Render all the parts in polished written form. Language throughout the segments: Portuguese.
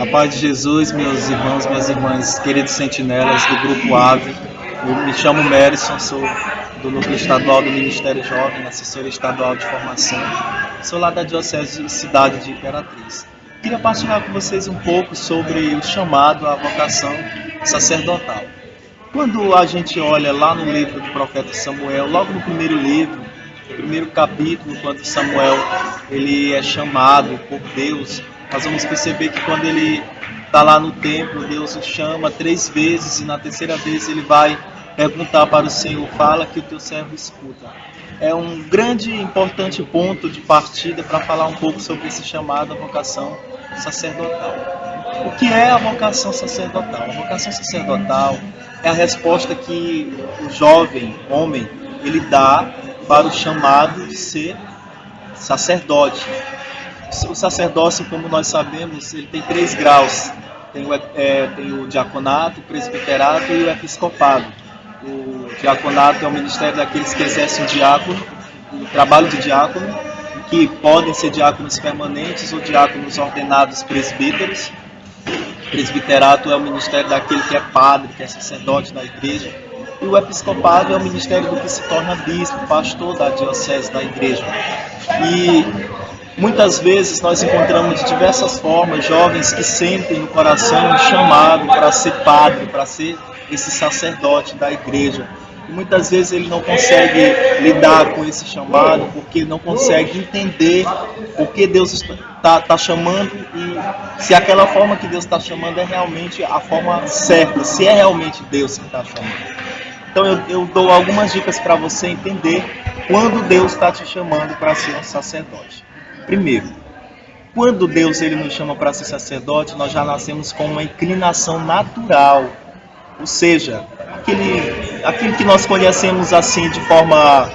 A paz de Jesus, meus irmãos, minhas irmãs, queridos sentinelas do Grupo AVE. Eu me chamo Merison, sou do Núcleo Estadual do Ministério Jovem, assessora estadual de formação. Sou lá da Diocese de Cidade de Imperatriz. Queria partilhar com vocês um pouco sobre o chamado à vocação sacerdotal. Quando a gente olha lá no livro do profeta Samuel, logo no primeiro livro, no primeiro capítulo, quando Samuel ele é chamado por Deus, nós vamos perceber que quando ele está lá no templo, Deus o chama 3 vezes e na terceira vez ele vai perguntar para o Senhor: fala que o teu servo escuta. É um grande e importante ponto de partida para falar um pouco sobre esse chamado à vocação sacerdotal. O que é a vocação sacerdotal? A vocação sacerdotal é a resposta que o jovem homem ele dá para o chamado de ser sacerdote. O sacerdócio, como nós sabemos, ele tem 3 graus. Tem o diaconato, o presbiterato e o episcopado. O diaconato é o ministério daqueles que exercem o trabalho de diácono, que podem ser diáconos permanentes ou diáconos ordenados presbíteros. O presbiterato é o ministério daquele que é padre, que é sacerdote da igreja. E o episcopado é o ministério do que se torna bispo, pastor da diocese da igreja. E muitas vezes nós encontramos de diversas formas jovens que sentem no coração um chamado para ser padre, para ser esse sacerdote da igreja. E muitas vezes ele não consegue lidar com esse chamado porque não consegue entender o que Deus está chamando e se aquela forma que Deus está chamando é realmente a forma certa, se é realmente Deus que está chamando. Então eu dou algumas dicas para você entender quando Deus está te chamando para ser um sacerdote. Primeiro, quando Deus ele nos chama para ser sacerdote, nós já nascemos com uma inclinação natural, ou seja, aquele que nós conhecemos assim de forma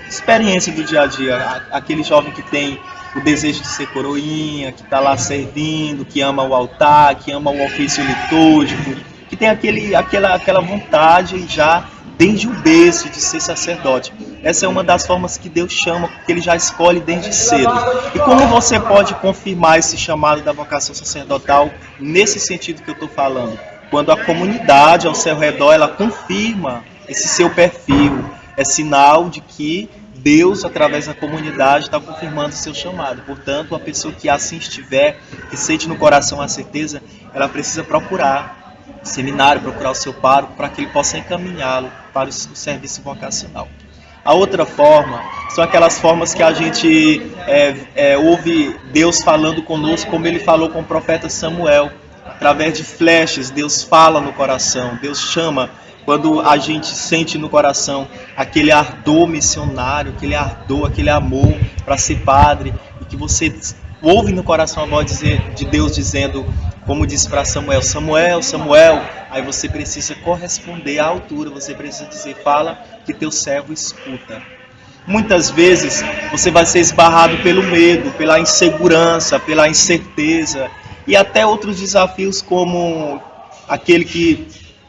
experiência do dia a dia, aquele jovem que tem o desejo de ser coroinha, que está lá servindo, que ama o altar, que ama o ofício litúrgico, que tem aquela vontade já desde o berço de ser sacerdote. Essa é uma das formas que Deus chama, porque Ele já escolhe desde cedo. E como você pode confirmar esse chamado da vocação sacerdotal nesse sentido que eu estou falando? Quando a comunidade ao seu redor, ela confirma esse seu perfil. É sinal de que Deus, através da comunidade, está confirmando o seu chamado. Portanto, a pessoa que assim estiver, que sente no coração a certeza, ela precisa procurar seminário, procurar o seu pároco para que ele possa encaminhá-lo para o serviço vocacional. A outra forma são aquelas formas que a gente ouve Deus falando conosco, como ele falou com o profeta Samuel. Através de flechas, Deus fala no coração, Deus chama quando a gente sente no coração aquele ardor missionário, aquele ardor, aquele amor para ser padre, e que você ouve no coração a voz de Deus dizendo, como disse para Samuel: Samuel, Samuel. Aí você precisa corresponder à altura, você precisa dizer: fala que teu servo escuta. Muitas vezes você vai ser esbarrado pelo medo, pela insegurança, pela incerteza e até outros desafios, como aquele que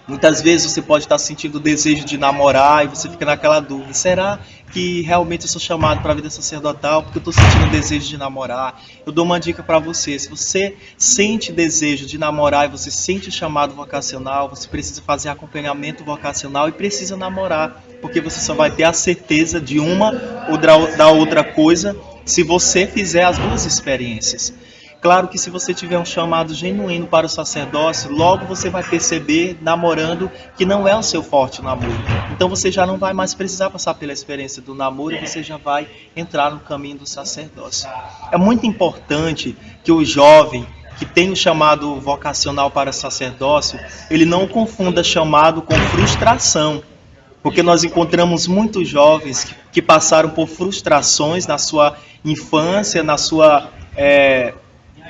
muitas vezes você pode estar sentindo o desejo de namorar e você fica naquela dúvida: será que realmente eu sou chamado para a vida sacerdotal? Porque eu estou sentindo o desejo de namorar. Eu dou uma dica para você: se você sente desejo de namorar e você sente o chamado vocacional, você precisa fazer acompanhamento vocacional e precisa namorar, porque você só vai ter a certeza de uma ou da outra coisa se você fizer as 2 experiências. Claro que se você tiver um chamado genuíno para o sacerdócio, logo você vai perceber, namorando, que não é o seu forte o namoro. Então você já não vai mais precisar passar pela experiência do namoro e você já vai entrar no caminho do sacerdócio. É muito importante que o jovem que tem o chamado vocacional para o sacerdócio, ele não confunda chamado com frustração. Porque nós encontramos muitos jovens que passaram por frustrações na sua infância, na sua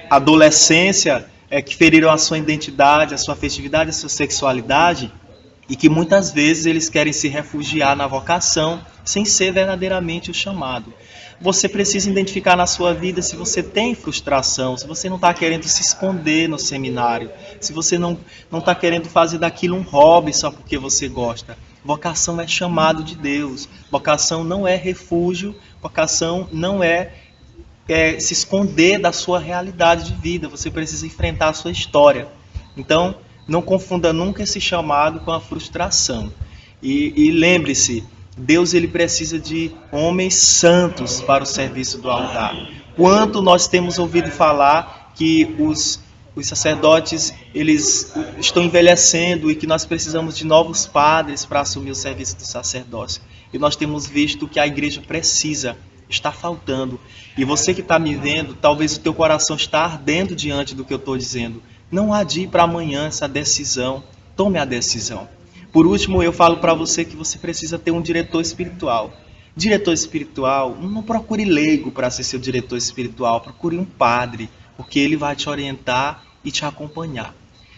adolescência, que feriram a sua identidade, a sua afetividade, a sua sexualidade, e que muitas vezes eles querem se refugiar na vocação sem ser verdadeiramente o chamado. Você precisa identificar na sua vida se você tem frustração, se você não está querendo se esconder no seminário, se você não está querendo fazer daquilo um hobby só porque você gosta. Vocação é chamado de Deus, vocação não é refúgio, vocação não é se esconder da sua realidade de vida, você precisa enfrentar a sua história. Então, não confunda nunca esse chamado com a frustração. E lembre-se, Deus ele precisa de homens santos para o serviço do altar. Quanto nós temos ouvido falar que os sacerdotes eles estão envelhecendo e que nós precisamos de novos padres para assumir o serviço do sacerdócio. E nós temos visto que a igreja precisa, está faltando. E você que está me vendo, talvez o teu coração está ardendo diante do que eu estou dizendo. Não adie para amanhã essa decisão. Tome a decisão. Por último, eu falo para você que você precisa ter um diretor espiritual. Diretor espiritual, não procure leigo para ser seu diretor espiritual, procure um padre, porque ele vai te orientar e te acompanhar.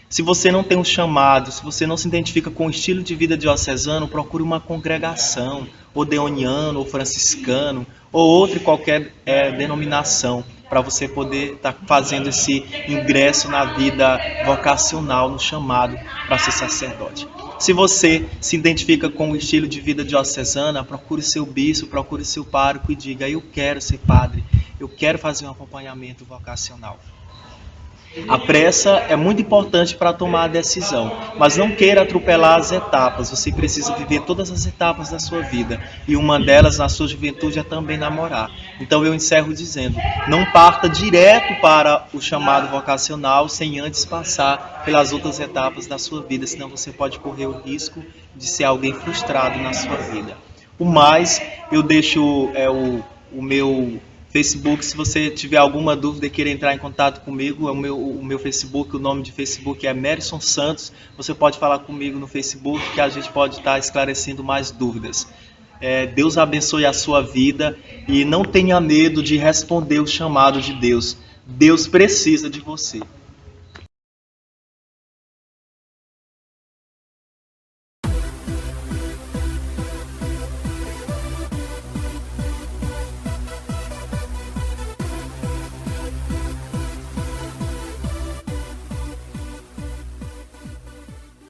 Se você não tem um chamado, se você não se identifica com o estilo de vida diocesano, procure uma congregação, ou deoniano, ou franciscano, ou outra qualquer denominação, para você poder estar fazendo esse ingresso na vida vocacional, no chamado para ser sacerdote. Se você se identifica com o estilo de vida diocesana, procure seu bispo, procure seu pároco e diga: eu quero ser padre, eu quero fazer um acompanhamento vocacional. A pressa é muito importante para tomar a decisão, mas não queira atropelar as etapas. Você precisa viver todas as etapas da sua vida, e uma delas na sua juventude é também namorar. Então eu encerro dizendo: não parta direto para o chamado vocacional sem antes passar pelas outras etapas da sua vida, senão você pode correr o risco de ser alguém frustrado na sua vida. O mais, eu deixo o meu Facebook, se você tiver alguma dúvida e querer entrar em contato comigo, o meu Facebook, o nome de Facebook é Merison Santos. Você pode falar comigo no Facebook que a gente pode estar esclarecendo mais dúvidas. Deus abençoe a sua vida e não tenha medo de responder o chamado de Deus. Deus precisa de você.